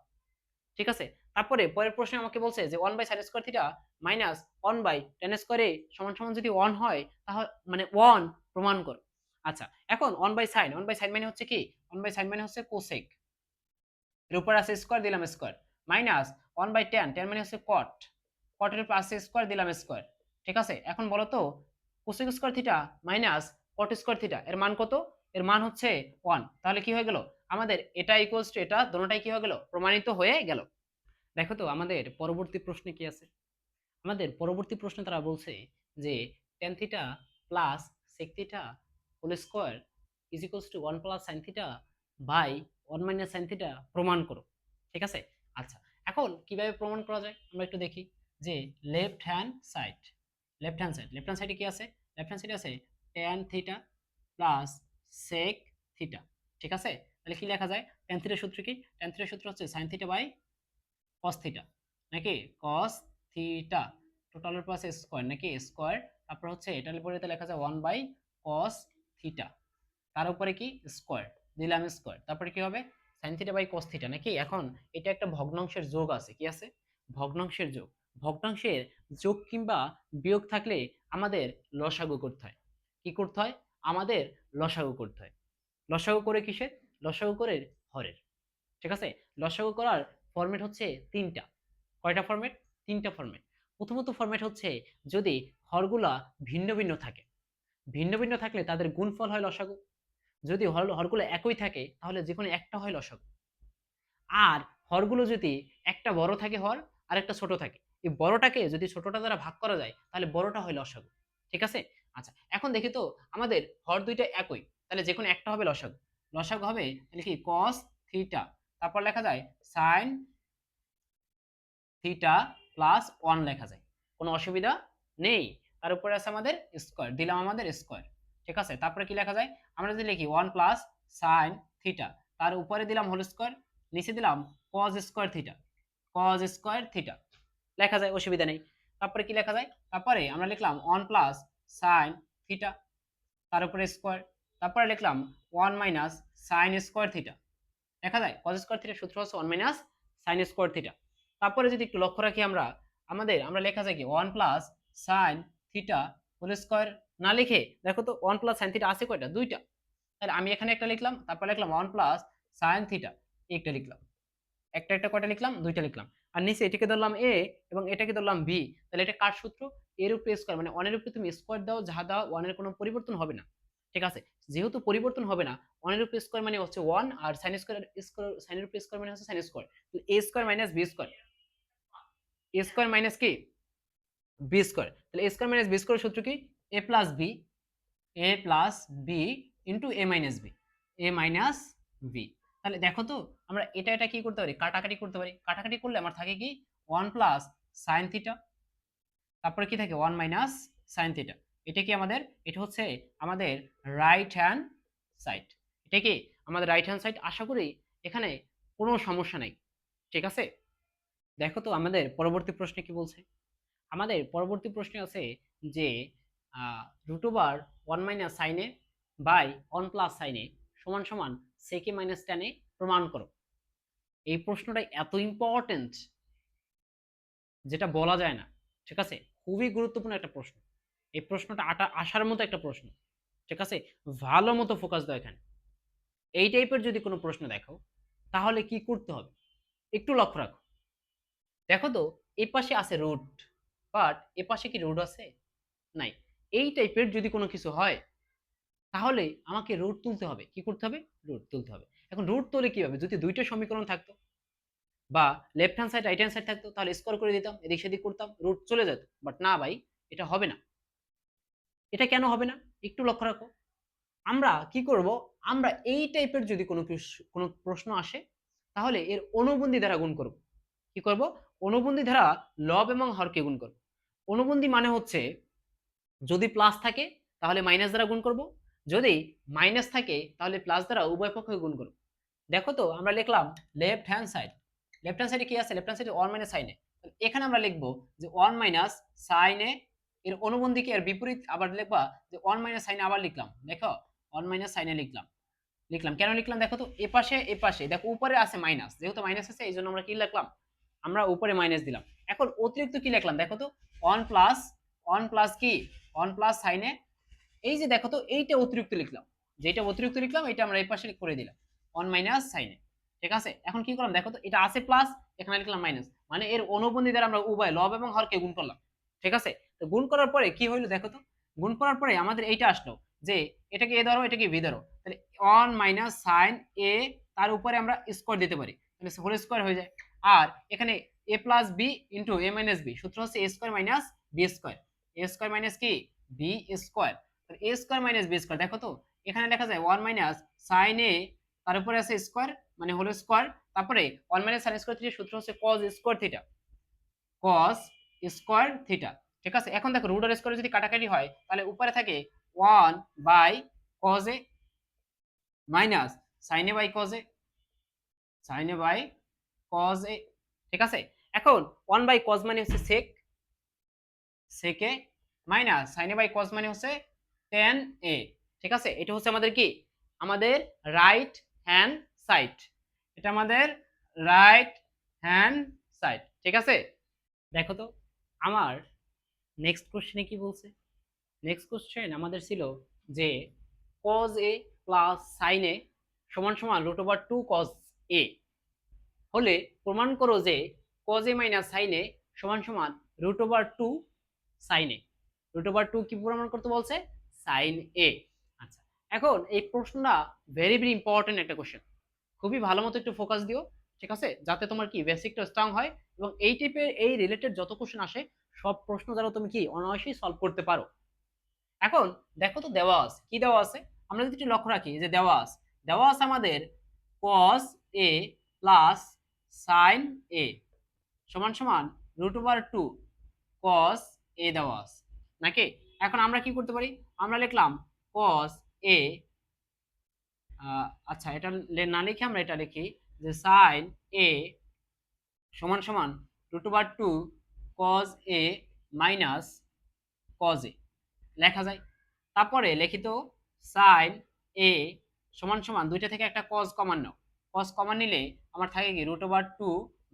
ঠিক আছে, তারপরে পরের প্রশ্নে আমাকে বলছে যে 1/sin² থিটা মাইনাস 1/tan² এ সমান সমান যদি 1 হয় তাহলে মানে 1 প্রমাণ কর। আচ্ছা, এখন 1/sin, 1/sin মানে হচ্ছে কি? 1/sin মানে হচ্ছে কোসেক, এর উপর আছে স্কয়ার, দিলাম স্কয়ার, মাইনাস 1/tan, tan মানে হচ্ছে কট, কটের উপর আছে স্কয়ার, দিলাম স্কয়ার। ঠিক আছে, এখন বলো তো কোসেক² থিটা মাইনাস কট² থিটা এর মান কত? এর মান হচ্ছে 1। তাহলে কি হয়ে গেল? আমাদের এটা ইকুয়ালস টু এটা দোনোটাই কি হয়ে গেল? প্রমাণিত হয়ে গেল। দেখো তো আমাদের পরবর্তী প্রশ্নে কি আছে? আমাদের পরবর্তী প্রশ্নে তারা বলছে যে tan theta plus sec theta whole square is equals to 1 plus sin theta by 1 minus sin theta প্রমাণ করো। ঠিক আছে, আচ্ছা, এখন কিভাবে প্রমাণ করা যায় আমরা একটু দেখি। যে left hand side, left hand সাইডে কি আছে? লেফট হ্যান্ড সাইডে আছে tan theta plus sec theta. ঠিক আছে, তাহলে কি লেখা যায়? tan থিটার সূত্র কি? tan থিটার সূত্র হচ্ছে sin theta by cos theta, নাকি cos থিটা টোটালের প্লাস স্কয়ার, নাকি স্কয়ার, তারপর হচ্ছে এটার উপরে লেখা যায় 1 বাই cos থিটা, তার উপরে কি স্কয়ার, দিলাম স্কয়ার, তারপরে কি হবে? sin theta by cos theta, নাকি? এখন এটা একটা ভগ্নাংশের যোগ আছে, কি আছে? ভগ্নাংশের যোগ। ভগ্নাংশের যোগ কিংবা বিয়োগ থাকলে আমাদের লসাগু করতে হয়। কি করতে হয়? আমাদের লসাগু করতে হয়। লসাগু করে কিসের? লসাগু করে হরের। ঠিক আছে, লসাগু করার ফরম্যাট হচ্ছে 3টা। কয়টা ফরম্যাট? 3টা ফরম্যাট। প্রথমত ফরম্যাট হচ্ছে যদি হ হরগুলা ভিন্ন ভিন্ন থাকে। ভিন্ন ভিন্ন থাকলে তাদের গুণফল হয় লসাগু। যদি হরগুলো একই থাকে তাহলে যে কোনো একটা হয় লসাগু। আর হরগুলো যদি একটা বড় থাকে হর আর একটা ছোট থাকে, এই বড়টাকে যদি ছোটটা দ্বারা ভাগ করা যায় তাহলে বড়টা হয় লসাগু। ঠিক আছে? আচ্ছা, এখন দেখি তো আমাদের হর দুইটা একই, তাহলে যে কোনো একটা হবে লসাগু। লসাগু হবে তাহলে কি cos থিটা, তারপর লেখা যায় sin থিটা প্লাস 1 লেখা যায়। কোনো অসুবিধা নেই। তার উপরে আছে আমাদের স্কয়ার, দিলাম আমাদের স্কয়ার। ঠিক আছে? তারপরে কি লেখা যায়? আমরা যদি লিখি 1 প্লাস sin থিটা, তার উপরে দিলাম হোল স্কয়ার, নিচে দিলাম cos square theta, cos square theta লেখা যায়, অসুবিধা নেই। তারপরে কি লেখা যায়? তারপরে আমরা লিখলাম 1 প্লাস sin থিটা, তার উপরে স্কয়ার, তারপরে লিখলাম 1 মাইনাস sin স্কয়ার থিটা। দেখা যায় cos স্কয়ার থিটার সূত্র হচ্ছে 1 মাইনাস sin স্কয়ার থিটা। তারপরে যদি একটু লক্ষ্য রাখি আমরা লেখা যায় কি 1 plus sin theta whole square না লিখে দেখো তো 1 প্লাস sin থিটা আছে কয়টা? দুইটা। তাহলে আমি এখানে একটা লিখলাম, তারপর লিখলাম 1 প্লাস sin থিটা, একটা লিখলাম। একটা একটা কয়টা লিখলাম? দুইটা লিখলাম। আর নিচে এটাকে ধরলাম a এবং এটাকে ধরলাম b। তাহলে এটা কার সূত্র? এর উপরে স্কয়ার, মানে 1 এর উপরে তুমি স্কয়ার দাও, যা দাও 1 এর কোনো পরিবর্তন হবে না। ঠিক আছে? যেহেতু পরিবর্তন হবে না, 1 এর উপরে স্কয়ার মানে হচ্ছে 1 আর sin sin এর উপরে স্কয়ার মানে হচ্ছে sin স্কয়ার। তো a square minus b square, a square minus কি b স্কয়ার। তাহলে a square minus b square সূত্র কি? a plus b, a plus b into a minus b, a minus b। তাহলে দেখো তো আমরা এটা কি করতে পারি? কাটাকাটি করতে পারি। কাটাকাটি করলে আমার থাকে কি 1 প্লাস sin থিটা, তারপরে কি থাকে 1 মাইনাস sin থিটা। এটা কি আমাদের? এটা হচ্ছে আমাদের রাইট হ্যান্ড সাইড। এটা কি আমাদের রাইট হ্যান্ড সাইড। আশা করি এখানে কোনো সমস্যা নাই। ঠিক আছে? দেখো তো আমাদের পরবর্তী প্রশ্নে কি বলছে? আমাদের পরবর্তী প্রশ্নে আছে যে root over 1 minus sine A by 1 plus sine A সমান সমান সেকে মাইনাস টেন এ প্রমাণ করো। এই প্রশ্নটা এত ইম্পর্টেন্ট যেটা বলা যায় না। ঠিক আছে? খুবই গুরুত্বপূর্ণ একটা প্রশ্ন। এই প্রশ্নটা আসার মতো একটা প্রশ্ন। ঠিক আছে? ভালো মতো ফোকাস দাও এখানে। এই টাইপের যদি কোনো প্রশ্ন দেখো তাহলে কি করতে হবে একটু লক্ষ্য রাখো। দেখো তো এই পাশে আছে রুট, বাট এ পাশে কি রুট আছে? নাই। এই টাইপের যদি কোনো কিছু হয় তাহলে আমাকে রুট তুলতে হবে। কি করতে হবে? রুট তুলতে হবে। এখন রুট তুলে কিভাবে? যদি দুইটা সমীকরণ থাকতো বা left hand side right hand side থাকতো তাহলে স্কোয়ার করে দিতাম, এদিক সেদিক করতাম, রুট চলে যেত। বাট না ভাই, এটা হবে না। এটা কেন হবে না একটু লক্ষ্য রাখো। আমরা কি করব? আমরা এই টাইপের যদি কোনো প্রশ্ন আসে তাহলে এর অনুবন্ধী দ্বারা গুণ করব। কি করব? অনুবন্ধী দ্বারা লব এবং হরকে গুণ করব। অনুবন্ধী মানে হচ্ছে যদি প্লাস থাকে তাহলে মাইনাস দ্বারা গুণ করব, যদি মাইনাস থাকে তাহলে প্লাস দ্বারা উভয় পক্ষকে গুণ করব। দেখো তো আমরা লিখলাম left hand side. Left hand সাইডে কি আছে? লেফট হ্যান্ড সাইডে 1 মাইনাস সাইন এ। এখানে আমরা লিখব যে 1 মাইনাস সাইন এ এর অনুবন্ধী কি এর বিপরীত আবার লিখবা যে 1 মাইনাস সাইন এ আবার লিখলাম। দেখো 1 মাইনাস সাইন এ লিখলাম কেন লিখলাম? দেখো তো এ পাশে দেখো উপরে আছে মাইনাস, যেহেতু মাইনাস আছে এইজন্য আমরা কি লিখলাম? আমরা উপরে মাইনাস দিলাম। এখন অতিরিক্ত কি লিখলাম? দেখো তো 1 প্লাস কি 1 প্লাস সাইন এ, এই যে দেখো তো এইটা অতিরিক্ত লিখলাম, যেটা অতিরিক্ত লিখলাম এটা আমরা এই পাশে করে দিলাম 1 মাইনাস সাইন এ। ঠিক আছে? এখন কি করলাম? দেখো তো এটা আছে প্লাস, এখানে লিখলাম মাইনাস, মানে এর অনুবন্ধী দ্বারা আমরা উভয় লব এবং হরকে গুণ করলাম। ঠিক আছে? তো গুণ করার পরে কি হইলো দেখো তো? গুণ করার পরে আমাদের এইটা আসলো যে এটাকে এ ধরো এটাকে বি ধরো, তাহলে 1 মাইনাস সাইন এ তার উপরে আমরা স্কয়ার দিতে পারি, তাহলে হোল স্কয়ার হয়ে যায়। আর এখানে a plus B into A minus B, সূত্র হচ্ছে a square minus B square. a square minus কি বি স্কয়ার। তাহলে a square minus B square, দেখো তো এখানে লেখা যায় 1 মাইনাস সাইন এ তার উপরে আছে স্কয়ার মানে হোল স্কয়ার, তারপরে 1 মাইনাস সাইন স্কয়ার থিটা সূত্র হচ্ছে cos square theta, cos square theta. ঠিক আছে? এখন দেখো রুট আর স্কয়ার যদি কাটাকাটি হয় তাহলে উপরে থাকে 1 by cos A minus sin A by cos A, sin A by cos A. ঠিক আছে? এখন 1 বাই cos মানে হচ্ছে sec A minus sin A by cos মানে হচ্ছে tan এ। ঠিক আছে? এটা হচ্ছে আমাদের কি আমাদের রাইট হ্যান্ড সাইড। এটা আমাদের রাইট হ্যান্ড সাইড। ঠিক আছে? দেখো তো আমার নেক্সট কোশ্চেনে কি বলছে? নেক্সট কোশ্চেন আমাদের ছিল যে cos a plus sin a সমান সমান রুট ওভার 2 cos a হলে প্রমাণ করো যে cos a minus sin a সমান সমান রুট ওভার 2 sin a। √2 কি প্রমাণ করতে বলছে? sin a। আচ্ছা, এখন এই প্রশ্নটা ভেরি ভেরি ইম্পর্টেন্ট একটা কোশ্চেন, খুবই ভালো মতো একটু ফোকাস দিও, ঠিক আছে, যাতে তোমার কি বেসিকটা স্ট্রং হয় এবং এই টাইপের এই রিলেটেড যত কোশ্চেন আসে সব প্রশ্ন দ্বারা তুমি কি অনায়াসেই সলভ করতে পারো। এখন দেখো তো দেওয়া আছে, কি দেওয়া আছে আমরা যদি একটু লক্ষ্য রাখি, যে দেওয়া আছে আমাদের cos a plus sin a সমান সমান √2 cos a দেওয়া আছে নাকি। এখন আমরা কি করতে পারি, আমরা লিখলাম cos a, আচ্ছা এটা না লিখে আমরা এটা লিখি যে sin a সমান সমান √2 cos a minus cos a লেখা যায়। তারপরে লিখিত sin a সমান সমান দুইটা থেকে একটা cos কমন নাও, cos কমন নিলে আমার থাকে কি √2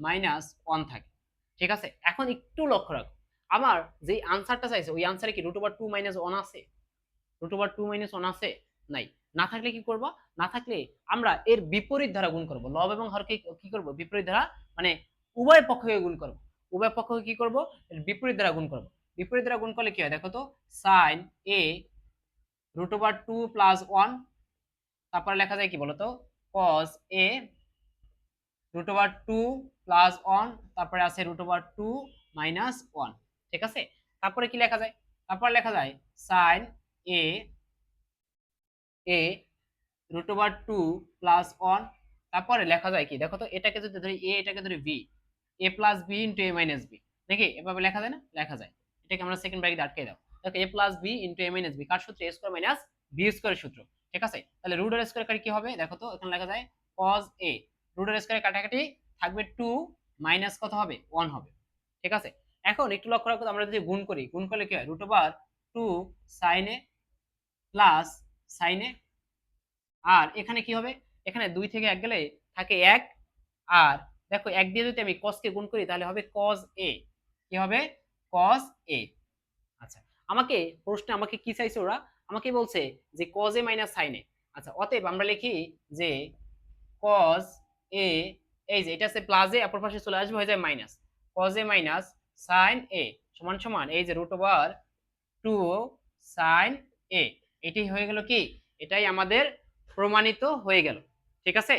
মাইনাস 1 থাকে, ঠিক আছে। এখন একটু লক্ষ্য রাখো, আমার যে আনসারটা চাইছে ওই আনসারে কি √2 মাইনাস 1 আছে? √2 মাইনাস 1 আছে? নাই। না থাকলে কি করব? না থাকলে আমরা এর বিপরীত ধারা গুণ করব, লব এবং হরকে কি করব? বিপরীত ধারা, মানে উভয় পক্ষকে গুণ করব, উভয় পক্ষকে কি করব? এর বিপরীত ধারা গুণ করব। বিপরীত ধারা গুণ করলে কি হয় দেখো তো, sin a √2 প্লাস 1, তারপর লেখা যায় কি বলতো, cos a √2 প্লাস 1, তারপরে আছে √2 মাইনাস 1, ঠিক আছে। তারপরে কি লেখা যায়? তারপর লেখা যায় sin a √2 প্লাস 1, তারপরে লেখা যায় কি দেখো তো, এটাকে যদি ধরি a, এটাকে ধরি b, a plus b into a minus b, নাকি এভাবে লেখা যায় না? লেখা যায়। এটাকে আমরা সেকেন্ড ব্র্যাকেটে আটকে দাও, দেখো a plus b into a minus b, কার সূত্র? a স্কয়ার মাইনাস b স্কয়ারের সূত্র, ঠিক আছে। তাহলে রুট এর স্কয়ার কাটি কি হবে দেখো তো, এখানে লেখা যায় cos a, রুট এর স্কয়ারে কাটাকাটি থাকবে 2 মাইনাস কত হবে? 1 হবে, ঠিক আছে। এখন একটু লক্ষ্য রাখো, আমরা যদি গুণ করি, গুণ করলে কি হয়? √2 sin a plus sin a, আর এখানে কি হবে? এখানে 2 থেকে 1 গেলে থাকে 1, আর দেখো 1 দিয়ে যদি আমি cos কে গুণ করি তাহলে হবে cos a, কি হবে? cos a। আচ্ছা, আমাকে প্রশ্নে আমাকে কি চাইছে ওরা? আমাকে বলছে যে cos a minus sin a। আচ্ছা, অতএব আমরা লিখি যে cos a, এই যে এটা আছে প্লাস এ, অপর পাশে চলে আসবে, হয়ে যায় minus, cos a minus sin a সমান সমান এই যে √2 sin a, এটি হয়ে গেল কি, এটাই আমাদের প্রমাণিত হয়ে গেল, ঠিক আছে।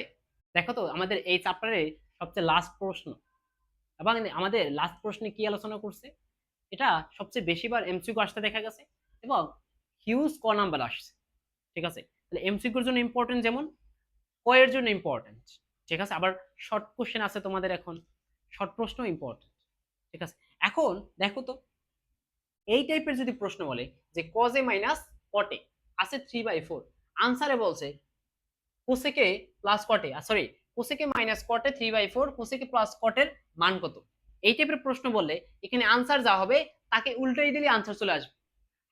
দেখো তো আমাদের এই চ্যাপ্টারে সবচেয়ে লাস্ট প্রশ্ন, এবং আমাদের লাস্ট প্রশ্নে কি আলোচনা করছে, এটা সবচেয়ে বেশিবার এমসিকিউ আসতে দেখা গেছে এবং হিউজ ক নাম্বার আসছে, ঠিক আছে। তাহলে এমসিকিউর জন্য ইম্পর্টেন্ট, যেমন ক এর জন্য ইম্পর্টেন্ট, ঠিক আছে। আবার শর্ট কোশ্চেন আছে তোমাদের, এখন শর্ট প্রশ্ন ইম্পর্টেন্ট, ঠিক আছে। এখন দেখো তো এই টাইপের যদি প্রশ্ন বলে যে cos a minus cot a আছে 3/4, আনসারে বলছে cosec a plus cot a, sorry cosec a minus cot a 3/4, cosec a plus cot এর মান কত, এই টাইপের প্রশ্ন বললে এখানে আনসার যা হবে তাকে উল্টাই দিলে আনসার চলে আসবে।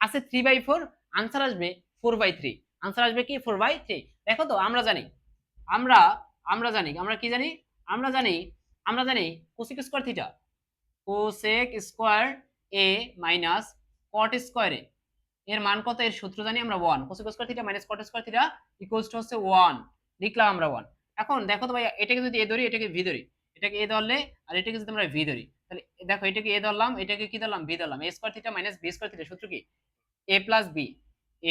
আছে 3/4, আনসার আসবে 4/3, আনসার আসবে কি 4/3। দেখো তো আমরা জানি, আমরা আমরা জানি, আমরা কি জানি, আমরা জানি cosec square theta, cosec square a minus cot square a এর মান কত? এর সূত্র জানি আমরা 1, cosec square theta minus cot square theta equals to হচ্ছে 1, লিখলাম আমরা 1। এখন দেখো তো ভাই, এটাকে যদি a ধরি, এটাকে v ধরি, এটাকে a ধরলে আর এটাকে যদি আমরা v ধরি, তাহলে দেখো এটাকে a ধরলাম, এটাকে কি ধরলাম? v ধরলাম। a square theta minus b square theta সূত্র কি? a plus b,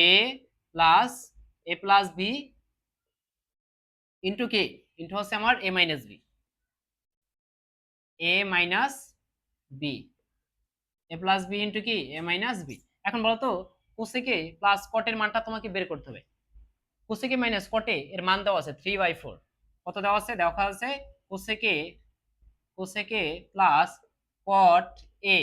a plus a plus b into কি? ইনটু হচ্ছে আমার a minus b, a minus b, a plus b into কি? a minus b। এখন বলো তো cosec a প্লাস cot এর মানটা তোমাকে বের করতে হবে। cosec a minus cot a এর মান দেওয়া আছে 3/4, কত দেওয়া আছে? দেখা আছে cosec a plus cot a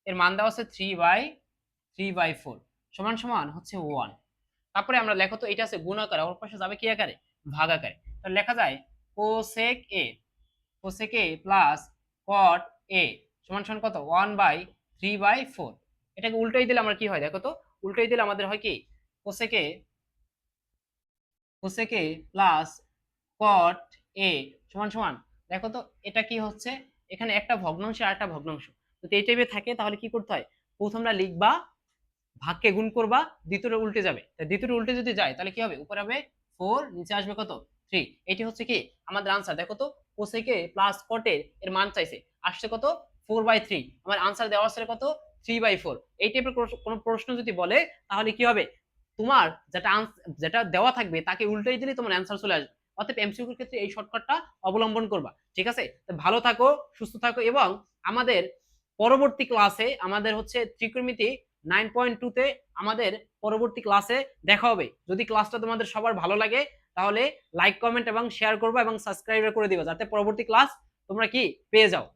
এর মান দেওয়া আছে 3/4 সমান সমান হচ্ছে 1। তারপরে আমরা লেখো তো, এটা আছে গুণ আকারে, অপর পাশে যাবে কি আকারে? ভাগ আকারে। তাহলে লেখা যায় cosec a plus cot a সমান সমান কত? 1/3/4। এটাকে উল্টাই দিলে আমরা কি হয় দেখো তো, উল্টাই দিলে আমাদের হয় কি cosec a plus cot a সমান সমান, দেখো তো এটা কি হচ্ছে, এখানে একটা ভগ্নাংশ আর একটা ভগ্নাংশ যদি এই টাইপে থাকে তাহলে কি করতে হয়, প্রথমটা লিখবা, ভাগকে গুণ করবা, দ্বিতীয়টা উল্টে যাবে, দ্বিতীয়টা উল্টে যদি যায় তাহলে কি হবে? উপরে হবে 4, নিচে আসবে কত? 3। এটি হচ্ছে কি আমাদের আনসার। দেখো তো cosec a plus cot a এর মান চাইছে, আসছে কত? 4/3। আমার আনসার দেওয়া আছে কত? 3/4। এই টাইপের কোনো প্রশ্ন যদি বলে তাহলে কি হবে, তোমার যেটা দেওয়া থাকবে তাকে উল্টাই দিলে তোমার অ্যান্সার চলে আসবে। অতএব এমসিকিউর ক্ষেত্রে এই শর্টকাটটা অবলম্বন করবা, ঠিক আছে? ভালো থাকো, সুস্থ থাকো, এবং আমাদের পরবর্তী ক্লাসে আমাদের হচ্ছে ত্রিকোণমিতি 9.2 তে আমাদের পরবর্তী ক্লাসে দেখা হবে। যদি ক্লাসটা তোমাদের সবার ভালো লাগে তাহলে লাইক, কমেন্ট এবং শেয়ার করবা এবং সাবস্ক্রাইব করে দিবা, যাতে পরবর্তী ক্লাস তোমরা কি পেয়ে যাও।